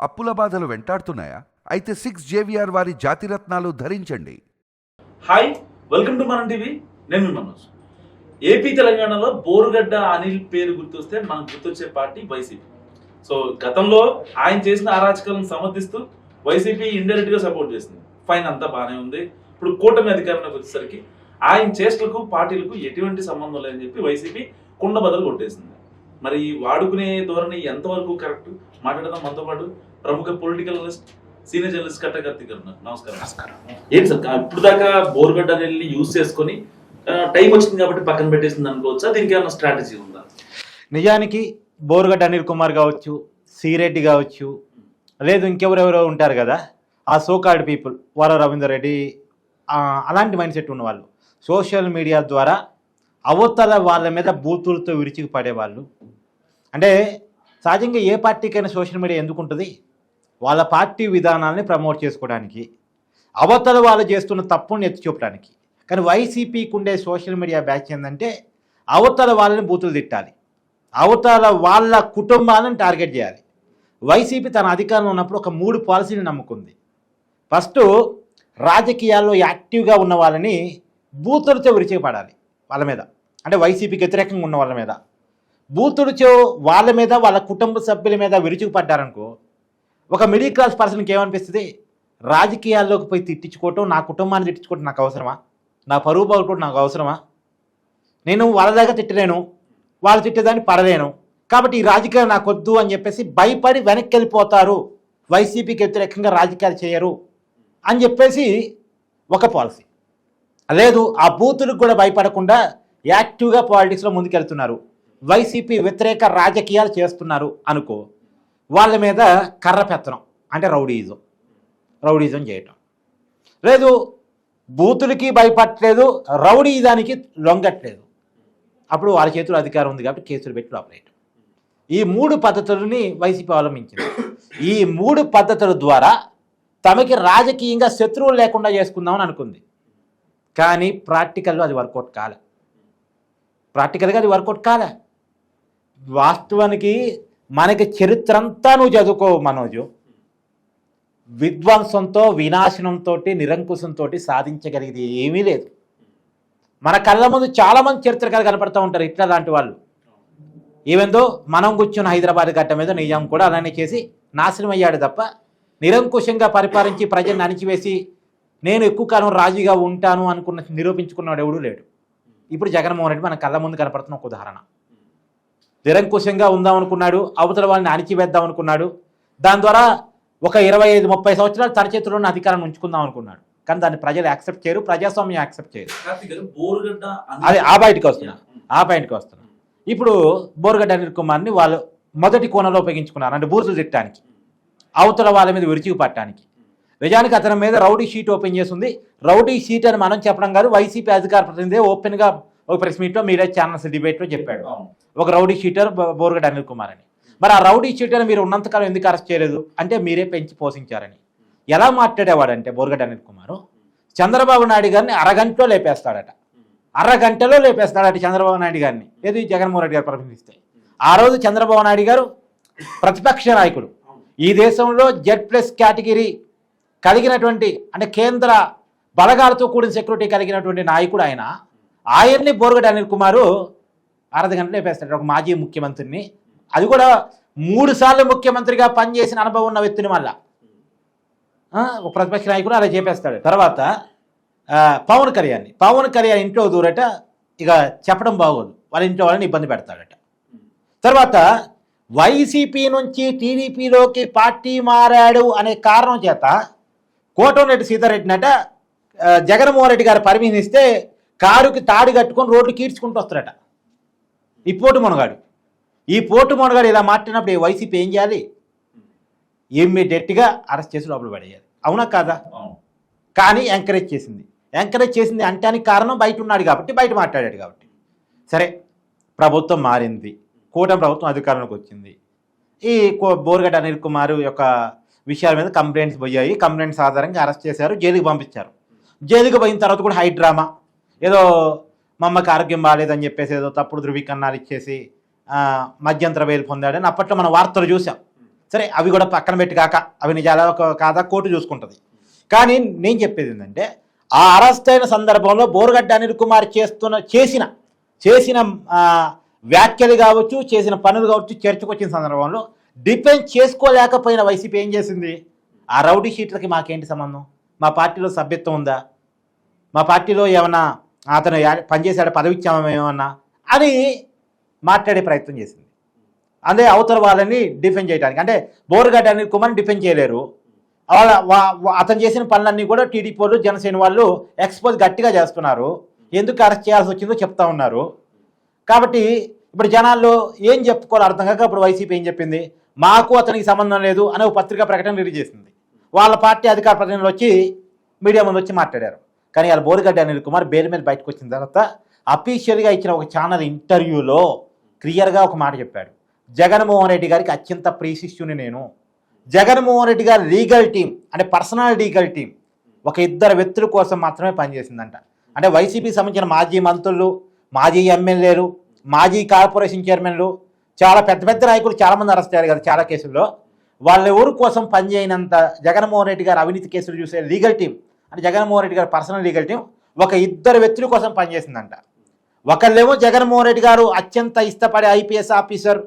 అప్పుల బాధలు వెంటాడుతున్నాయా? అయితే 6 JVR వారి జాతిరత్నాలు ధరించండి. హాయ్, వెల్కమ్ టు మనం టీవీ. నేను మీ మనోజ్. ఏపీ తెలంగాణలో బోరుగడ్డ అనిల్ పేరు గుర్తొస్తే మనకు గుర్తొచ్చే పార్టీ వైసీపీ. సో గతంలో ఆయన చేసిన అరాచకాలను సమర్థిస్తూ వైసీపీ ఇండైరెక్ట్ గా సపోర్ట్ చేసింది. ఫైన్, అంతా బాగానే ఉంది. ఇప్పుడు కూటమి అధికారంలోకి వచ్చేసరికి ఆయన చేష్టలకు పార్టీలకు ఎటువంటి సంబంధం లేదని చెప్పి వైసీపీ కుండ బదులు కొట్టేసింది. మరి వాడుకునే ధోరణి ఎంతవరకు కరెక్ట్ మాట్లాడదాం. మనతో పాటు ప్రముఖ పొలిటికల్ అనలిస్ట్, సీనియర్ జర్నలిస్ట్ కట్టకర్తి గారు. నమస్కారం. ఏంటి సార్, ఇప్పుడు దాకా బోరుగడ్డ అనేది యూజ్ చేసుకొని టైం వచ్చింది కాబట్టి పక్కన పెట్టేసింది అనుకోవచ్చా? దీనికి ఏమైనా స్ట్రాటజీ ఉందా? నిజానికి బోరుగడ్డ అనిల్ కుమార్ కావచ్చు, సిరెడ్డి కావచ్చు, లేదు ఇంకెవరెవరో ఉంటారు కదా, ఆ సోకాల్డ్ పీపుల్, వార రవీందర్ రెడ్డి, అలాంటి మైండ్ సెట్ ఉన్నవాళ్ళు సోషల్ మీడియా ద్వారా అవతల వాళ్ళ మీద బూతులతో విరిచికి పడేవాళ్ళు. అంటే సహజంగా ఏ పార్టీకైనా సోషల్ మీడియా ఎందుకు ఉంటుంది? వాళ్ళ పార్టీ విధానాలని ప్రమోట్ చేసుకోవడానికి, అవతల వాళ్ళు చేస్తున్న తప్పుని ఎత్తి చూపడానికి. కానీ వైసీపీకి ఉండే సోషల్ మీడియా బ్యాచ్ ఏంటంటే అవతల వాళ్ళని బూతులు తిట్టాలి, అవతల వాళ్ళ కుటుంబాలను టార్గెట్ చేయాలి. వైసీపీ తన అధికారంలో ఉన్నప్పుడు ఒక 3 పాలసీని నమ్ముకుంది. ఫస్ట్, రాజకీయాల్లో యాక్టివ్గా ఉన్న వాళ్ళని బూతులతో విరిచిపడాలి వాళ్ళ మీద, అంటే వైసీపీకి వ్యతిరేకంగా ఉన్న వాళ్ళ మీద. బూతులతో వాళ్ళ మీద, వాళ్ళ కుటుంబ సభ్యుల మీద విరుచుకుపడ్డారనుకో, ఒక మిడిల్ క్లాస్ పర్సన్కి ఏమనిపిస్తుంది? రాజకీయాల్లోకి పోయి తిట్టించుకోవటం, నా కుటుంబాన్ని తిట్టించుకోవటం నాకు అవసరమా? నా పరువు బాగుకోవటం నాకు అవసరమా? నేను వాళ్ళ దగ్గర తిట్టలేను, వాళ్ళు తిట్టేదాన్ని పడలేను, కాబట్టి ఈ రాజకీయాలు నాకు వద్దు అని చెప్పేసి భయపడి వెనక్కి వెళ్ళిపోతారు. వైసీపీకి వ్యతిరేకంగా రాజకీయాలు చేయరు అని చెప్పేసి ఒక పాలసీ. లేదు, ఆ బూతులకు కూడా భయపడకుండా యాక్టివ్గా పాలిటిక్స్లో ముందుకెళ్తున్నారు, వైసీపీ వ్యతిరేక రాజకీయాలు చేస్తున్నారు అనుకో, వాళ్ళ మీద కర్ర పెత్తనం, అంటే రౌడీజం చేయటం. లేదు, బూతులకి భయపడట్లేదు, రౌడీజానికి లొంగట్లేదు, అప్పుడు వాళ్ళ చేతుల్లో అధికారం ఉంది కాబట్టి కేసులు పెట్టి లోపలేయటం. ఈ 3 పద్ధతులని వైసీపీ అవలంబించింది. ఈ 3 పద్ధతుల ద్వారా తమకి రాజకీయంగా శత్రువులు లేకుండా చేసుకుందామని అనుకుంది. కానీ ప్రాక్టికల్గా అది వర్కౌట్ కాలే. వాస్తవానికి మనకి చరిత్ర అంతా నువ్వు చదువుకో మనోజు, విధ్వంసంతో, వినాశనంతో, నిరంకుశంతో సాధించగలిగేది ఏమీ లేదు. మన కళ్ళ ముందు చాలామంది చరిత్రకారులు కనపడుతూ ఉంటారు ఇట్లా లాంటి వాళ్ళు. ఈవెందో మనం కూర్చున్న హైదరాబాద్ గడ్డ మీద నిజాం కూడా అలానే చేసి నాశనం అయ్యాడు తప్ప, నిరంకుశంగా పరిపాలించి ప్రజల్ని అణిచివేసి నేను ఎక్కువ కాలం రాజుగా ఉంటాను నిరూపించుకున్నాడు ఎవడూ లేడు. ఇప్పుడు జగన్మోహన్ రెడ్డి మన కళ్ళ ముందు కనపడుతున్న ఒక ఉదాహరణ. నిరంకుశంగా ఉందాం అనుకున్నాడు, అవతల వాళ్ళని అణిచివేద్దాం అనుకున్నాడు, దాని ద్వారా ఒక 25-30 సంవత్సరాలు తన చేతిలో ఉన్న అధికారాన్ని ఉంచుకుందాం అనుకున్నాడు. కానీ దాన్ని ప్రజలు యాక్సెప్ట్ చేయరు, ప్రజాస్వామ్యం యాక్సెప్ట్ చేయరు. అదే ఆ పాయింట్కి వస్తున్నా. ఇప్పుడు బోరుగడ్డ అనిల్ కుమార్ని వాళ్ళు మొదటి కోణంలో ఉపయోగించుకున్నారు, అంటే బూతులు తిట్టడానికి, అవతల వాళ్ళ మీద విరుచికి పట్టడానికి. నిజానికి అతని మీద రౌడీ షీట్ ఓపెన్ చేసింది. రౌడీ షీట్ అని మనం చెప్పడం కాదు, వైసీపీ అధికార ప్రతినిధి ఓపెన్గా ఒక ప్రెస్ మీట్లో, మీడియా ఛానల్స్ డిబేట్లో చెప్పాడు, ఒక రౌడీ షీటర్ బోరుగడ్డ అనిల్ కుమార్ అని. మరి ఆ రౌడీ షీటర్ మీరు ఉన్నంతకాలం ఎందుకు అరెస్ట్ చేయలేదు అంటే మీరే పెంచి పోషించారని. ఎలా మాట్లాడేవాడంటే బోరుగడ్డ అనిల్ కుమార్, చంద్రబాబు నాయుడు గారిని అరగంటలో లేపేస్తాడట చంద్రబాబు నాయుడు గారిని. ఏది జగన్మోహన్ రెడ్డి గారు ప్రశ్నిస్తే, ఆ రోజు చంద్రబాబు నాయుడు గారు ప్రతిపక్ష నాయకుడు, ఈ దేశంలో Z+ కేటగిరీ కలిగినటువంటి, అంటే కేంద్ర బలగాలతో కూడిన సెక్యూరిటీ కలిగినటువంటి నాయకుడు ఆయన. ఆయన్ని బోరుగడ్డ అనిల్ కుమారు అర్ధ గంటలు లేపేస్తాడు. ఒక మాజీ ముఖ్యమంత్రిని, అది కూడా 3 సార్లు ముఖ్యమంత్రిగా పనిచేసిన అనుభవం ఉన్న వ్యక్తిని మళ్ళా ఒక ప్రతిపక్ష నాయకుడు అలా చేపేస్తాడు. తర్వాత పవన్ కళ్యాణ్ ఇంట్లో దూరట, ఇక చెప్పడం బాగోదు, వాళ్ళ ఇంట్లో వాళ్ళని ఇబ్బంది పెడతాడట. తర్వాత వైసీపీ నుంచి టీడీపీలోకి పార్టీ మారాడు అనే కారణం చేత కోటంరెడ్డి సీతారెడ్డినట జగన్మోహన్ రెడ్డి గారు పర్మిషన్ ఇస్తే కారుకి తాడు కట్టుకొని రోడ్లు కీడ్చుకుంటూ వస్తాడట. ఈ పోటు మొనగాడు ఇలా మాట్లాడినప్పుడు వైసీపీ ఏం చేయాలి? ఇమ్మీడియట్గా అరెస్ట్ చేసి లోపల పడేయాలి, అవునా కాదా? కానీ ఎంకరేజ్ చేసింది అంటానికి కారణం బయట ఉన్నాడు కాబట్టి, బయట మాట్లాడాడు కాబట్టి. సరే, ప్రభుత్వం మారింది, కూటమి ప్రభుత్వం అధికారంలోకి వచ్చింది. ఈ బోరుగడ్డ అనిల్ కుమార్ యొక్క విషయాల మీద కంప్లైంట్స్ పోయాయి, కంప్లైంట్స్ ఆధారంగా అరెస్ట్ చేశారు, జైలుకి పంపించారు. జైలుకి పోయిన తర్వాత కూడా హై డ్రామా, ఏదో మా అమ్మకి ఆరోగ్యం బాగాలేదని చెప్పేసి ఏదో తప్పుడు ధృవీకరణాలు ఇచ్చేసి మధ్యంతర బెయిల్ పొందాడని అప్పట్లో మనం వార్తలు చూసాం. సరే అవి కూడా పక్కన పెట్టి కాక అవి నిజాలా కాదా కోర్టు చూసుకుంటుంది. కానీ నేను చెప్పేది ఏంటంటే ఆ అరెస్ట్ అయిన సందర్భంలో బోరుగడ్డ అనిల్ కుమార్ చేసిన వ్యాఖ్యలు కావచ్చు, చేసిన పనులు కావచ్చు, చర్చకు వచ్చిన సందర్భంలో డిఫెన్స్ చేసుకోలేకపోయిన వైసీపీ ఏం చేసింది? ఆ రౌడీ షీట్లకి మాకేంటి సంబంధం? మా పార్టీలో సభ్యత్వం ఉందా? మా పార్టీలో ఏమన్నా అతను పనిచేసాడు, పదవి ఇచ్చామో ఏమన్నా అని మాట్లాడే ప్రయత్నం చేసింది. అదే అవతల వాళ్ళని డిఫెండ్ చేయడానికి. అంటే బోరుగడ్డ అనిల్ కుమార్ని డిఫెండ్ చేయలేరు. అతను చేసిన పనులన్నీ కూడా టీడీపీ వాళ్ళు, జనసేన వాళ్ళు ఎక్స్పోజ్ గట్టిగా చేస్తున్నారు. ఎందుకు అరెస్ట్ చేయాల్సి వచ్చిందో చెప్తా ఉన్నారు. కాబట్టి ఇప్పుడు జనాల్లో ఏం చెప్పుకోవాలో అర్థం కాక ఇప్పుడు వైసీపీ ఏం చెప్పింది? మాకు అతనికి సంబంధం లేదు అనే ఒక పత్రికా ప్రకటన రిలీజ్ చేసింది. వాళ్ళ పార్టీ అధికార ప్రతినిధులు వచ్చి మీడియా ముందు వచ్చి మాట్లాడారు. కానీ వాళ్ళ బోరుగడ్డ అనిల్ కుమార్ బెయిల్ మీద బయటకు వచ్చిన తర్వాత అఫీషియల్గా ఇచ్చిన ఒక ఛానల్ ఇంటర్వ్యూలో క్లియర్గా ఒక మాట చెప్పాడు. జగన్మోహన్ రెడ్డి గారికి అత్యంత ప్రియశిష్యుని నేను. జగన్మోహన్ రెడ్డి గారి లీగల్ టీం అంటే పర్సనల్ లీగల్ టీం ఒక 2 వ్యక్తుల కోసం మాత్రమే పనిచేసిందంట. అంటే వైసీపీకి సంబంధించిన మాజీ మంత్రులు, మాజీ ఎమ్మెల్యేలు, మాజీ కార్పొరేషన్ చైర్మన్లు, చాలా పెద్ద పెద్ద నాయకులు చాలామంది అరెస్ట్ అయ్యారు కదా చాలా కేసుల్లో. వాళ్ళ ఎవరి కోసం పనిచేయనంత జగన్మోహన్ రెడ్డి గారు అవినీతి కేసులు చూసే లీగల్ టీం అంటే జగన్మోహన్ రెడ్డి గారి పర్సనల్ లీగల్ టీం ఒక 2 వ్యక్తుల కోసం పనిచేసిందంట. ఒకళ్ళేమో జగన్మోహన్ రెడ్డి గారు అత్యంత ఇష్టపడే ఐపీఎస్ ఆఫీసర్,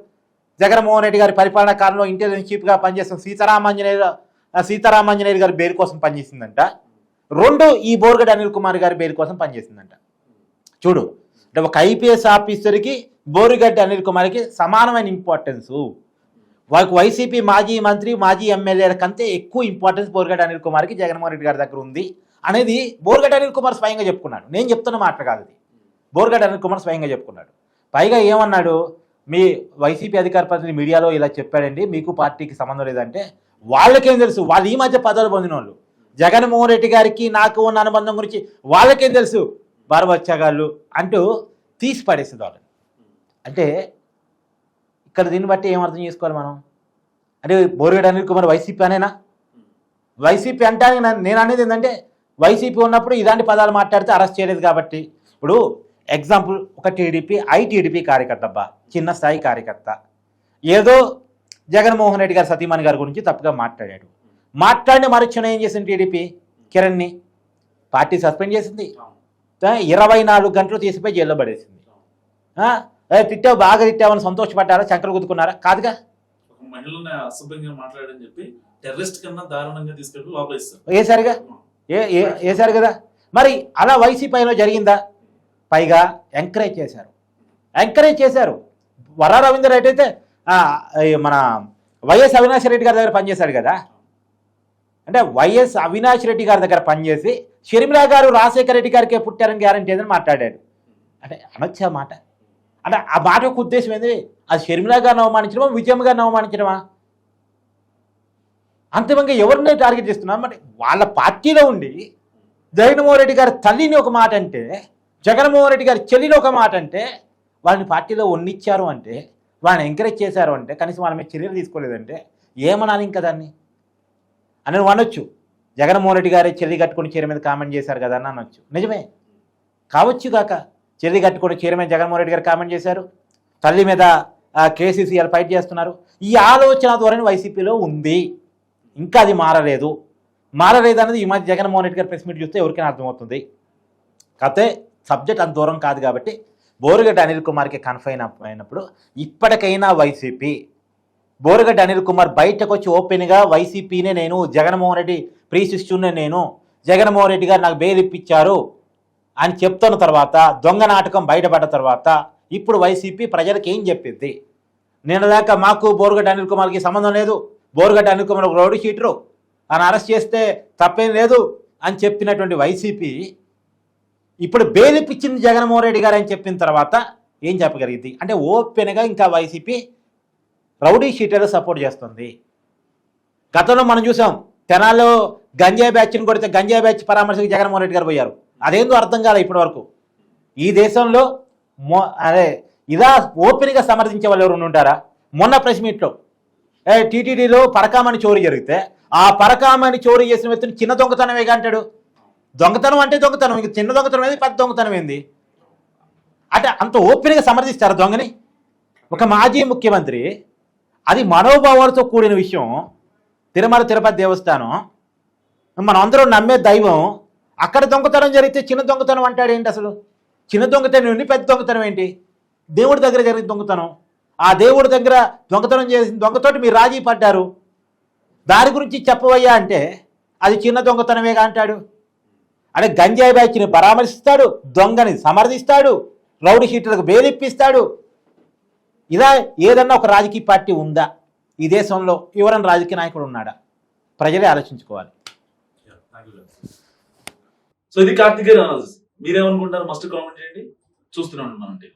జగన్మోహన్ రెడ్డి గారి పరిపాలనా కాలంలో ఇంటెలిజెన్స్ చీఫ్గా పనిచేస్తున్న సీతారామాంజనేయులు గారి బెయిల్ కోసం పనిచేసిందంట. 2 ఈ బోరుగడ్డ అనిల్ కుమార్ గారి బెయిల్ కోసం పనిచేసిందంట. చూడు, అంటే ఒక ఐపీఎస్ ఆఫీసర్కి బోరుగడ్డ అనిల్ కుమార్కి సమానమైన ఇంపార్టెన్సు. వాళ్ళకి వైసీపీ మాజీ మంత్రి, మాజీ ఎమ్మెల్యేల కంటే ఎక్కువ ఇంపార్టెన్స్ బోరుగడ్డ అనిల్ కుమార్కి జగన్మోహన్ రెడ్డి గారి దగ్గర ఉంది అనేది బోరుగడ్డ అనిల్ కుమార్ స్వయంగా చెప్పుకున్నాడు. నేను చెప్తున్న మాట కాదు ఇది, బోరుగడ్డ అనిల్ కుమార్ స్వయంగా చెప్పుకున్నాడు. పైగా ఏమన్నాడు? మీ వైసీపీ అధికార ప్రతినిధి మీడియాలో ఇలా చెప్పాడండి, మీకు పార్టీకి సంబంధం లేదంటే వాళ్ళకేం తెలుసు? వాళ్ళు ఈ మధ్య పదవులు పొందిన వాళ్ళు. జగన్మోహన్ రెడ్డి గారికి నాకు ఉన్న అనుబంధం గురించి వాళ్ళకేం తెలుసు? బారబచ్చాగాళ్ళు అంటూ తీసి పడేసింది వాళ్ళని. అంటే ఇక్కడ దీన్ని బట్టి ఏం అర్థం చేసుకోవాలి మనం? అంటే బోరుగడ్డ అనిల్ కుమార్ వైసీపీ అనేనా? వైసీపీ అంటానికి నేను అనేది ఏంటంటే వైసీపీ ఉన్నప్పుడు ఇలాంటి పదాలు మాట్లాడితే అరెస్ట్ చేయలేదు కాబట్టి. ఇప్పుడు ఎగ్జాంపుల్ ఒక టీడీపీ కార్యకర్త, అబ్బా చిన్న స్థాయి కార్యకర్త, ఏదో జగన్మోహన్ రెడ్డి గారి సతీమణి గారి గురించి తప్పుగా మాట్లాడాడు. మాట్లాడిన మరుక్షణం ఏం చేసింది టీడీపీ? కిరణ్ని పార్టీ సస్పెండ్ చేసింది, 24 గంటలు తీసిపోయి జైల్లో పడేసింది. తిట్టావు, బాగా తిట్టావని సంతోషపడ్డారా? చంకలు గుద్దుకున్నారా? కాదుగా. మహిళల్ని అసభ్యంగా మాట్లాడని చెప్పి టెర్రరిస్ట్ కన్నా దారుణంగా తీసుకెళ్ళి లోపలేస్తారు. వేశారు కదా. మరి అలా వైసీపీలో జరిగిందా? పైగా ఎంకరేజ్ చేశారు. వరా రవీందర్ రెడ్డి అయితే మన వైఎస్ అవినాష్ రెడ్డి గారి దగ్గర పనిచేశాడు కదా. అంటే వైఎస్ అవినాష్ రెడ్డి గారి దగ్గర పనిచేసి షర్మిల గారు రాజశేఖర రెడ్డి గారికే పుట్టారని గ్యారంటీ ఏదని మాట్లాడాడు. అంటే అనొచ్చా మాట? అంటే ఆ మాట యొక్క ఉద్దేశం ఏంది? అది షర్మిల గారిని అవమానించడమా, విజయమ్మ గారిని అవమానించడమా? అంతిమంగా ఎవరిని టార్గెట్ చేస్తున్నాం? అంటే వాళ్ళ పార్టీలో ఉండి జగన్మోహన్ రెడ్డి గారి తల్లిని ఒక మాట అంటే, జగన్మోహన్ రెడ్డి గారి చెల్లిని ఒక మాట అంటే, వాళ్ళని పార్టీలో ఉన్నిచ్చారు అంటే, వాళ్ళని ఎంకరేజ్ చేశారు అంటే, కనీసం వాళ్ళ మీద చర్యలు తీసుకోలేదంటే ఏమనాలి ఇంకా దాన్ని అని అనొచ్చు. జగన్మోహన్ రెడ్డి గారి చెల్లి కట్టుకుని చీర మీద కామెంట్ చేశారు కదా అని అనొచ్చు. నిజమే కావచ్చు కాక, చెల్లి కట్టుకుని చీర మీద జగన్మోహన్ రెడ్డి గారు కామెంట్ చేశారు, తల్లి మీద కేసీసీఎల్ ఫైట్ చేస్తున్నారు. ఈ ఆలోచన ధోరణి వైసీపీలో ఉంది, ఇంకా అది మారలేదు అనేది ఈ మధ్య జగన్మోహన్ రెడ్డి గారు ప్రెస్ మీట్ చూస్తే ఎవరికైనా అర్థమవుతుంది. కాకపోతే సబ్జెక్ట్ అంత దూరం కాదు కాబట్టి బోరుగడ్డ అనిల్ కుమార్కి కన్ఫైన్ అయినప్పుడు ఇప్పటికైనా వైసీపీ బోరుగడ్డ అనిల్ కుమార్ బయటకు వచ్చి ఓపెన్గా వైసీపీనే నేను, జగన్మోహన్ రెడ్డి ప్రియశిష్యునే నేను, జగన్మోహన్ రెడ్డి గారు నాకు బెయిల్ ఇప్పించారు అని చెప్తున్న తర్వాత, దొంగ నాటకం బయటపడ్డ తర్వాత ఇప్పుడు వైసీపీ ప్రజలకు ఏం చెప్పింది? నిన్నదాకా మాకు బోరుగడ్డ అనిల్ కుమార్కి సంబంధం లేదు, బోరుగడ్డ అనిల్ కుమార్ ఒక రౌడీ షీటరు, ఆయన అరెస్ట్ చేస్తే తప్పేం లేదు అని చెప్పినటువంటి వైసీపీ ఇప్పుడు బెయిల్ ఇప్పించింది జగన్మోహన్ రెడ్డి గారు అని చెప్పిన తర్వాత ఏం చెప్పగలిగింది? అంటే ఓపెన్గా ఇంకా వైసీపీ రౌడీ షీటర్లు సపోర్ట్ చేస్తుంది. గతంలో మనం చూసాం, తెనాల్లో గంజాయి బ్యాచ్ని కొడితే గంజాయి బ్యాచ్ పరామర్శకు జగన్మోహన్ రెడ్డి గారు పోయారు. అదేందో అర్థం కాలే ఇప్పటి వరకు. ఈ దేశంలో ఇదా ఓపెన్గా సమర్థించే వాళ్ళు ఎవరు ఉంటారా? మొన్న ప్రెస్ మీట్లో టీటీడీలో పరకామణి చోరీ జరిగితే ఆ పరకామణి చోరీ చేసిన వ్యక్తిని చిన్న దొంగతనమేగా అంటాడు. దొంగతనం అంటే దొంగతనం, ఇంక చిన్న దొంగతనం ఏంది, పెద్ద దొంగతనం ఏంది? అంటే అంత ఓపెన్గా సమర్థిస్తారు దొంగని. ఒక మాజీ ముఖ్యమంత్రి అది మనోభావాలతో కూడిన విషయం. తిరుమల తిరుపతి దేవస్థానం మనం అందరం నమ్మే దైవం, అక్కడ దొంగతనం జరిగితే చిన్న దొంగతనం అంటాడు ఏంటి? అసలు చిన్న దొంగతనం ఏంటి, పెద్ద దొంగతనం ఏంటి? దేవుడి దగ్గర జరిగిన దొంగతనం, ఆ దేవుడి దగ్గర దొంగతనం చేసిన దొంగతోటి మీరు రాజీ పడ్డారు, దాని గురించి చెప్పవయ్యా అంటే అది చిన్న దొంగతనమేగా అంటాడు. అంటే గంజాయి బ్యాచ్ని పరామర్శిస్తాడు, దొంగని సమర్థిస్తాడు, రౌడీ షీట్లకు బెయిలిప్పిస్తాడు. ఇలా ఏదన్నా ఒక రాజకీయ పార్టీ ఉందా ఈ దేశంలో? ఎవరైనా రాజకీయ నాయకుడు ఉన్నాడా? ప్రజలే ఆలోచించుకోవాలి. సో ఇది కార్తికేయ అనాలిసిస్. మీరేమనుకుంటారు? మస్ట్ కామెంట్ చేయండి. చూస్తూనే ఉంటున్నాం అంటే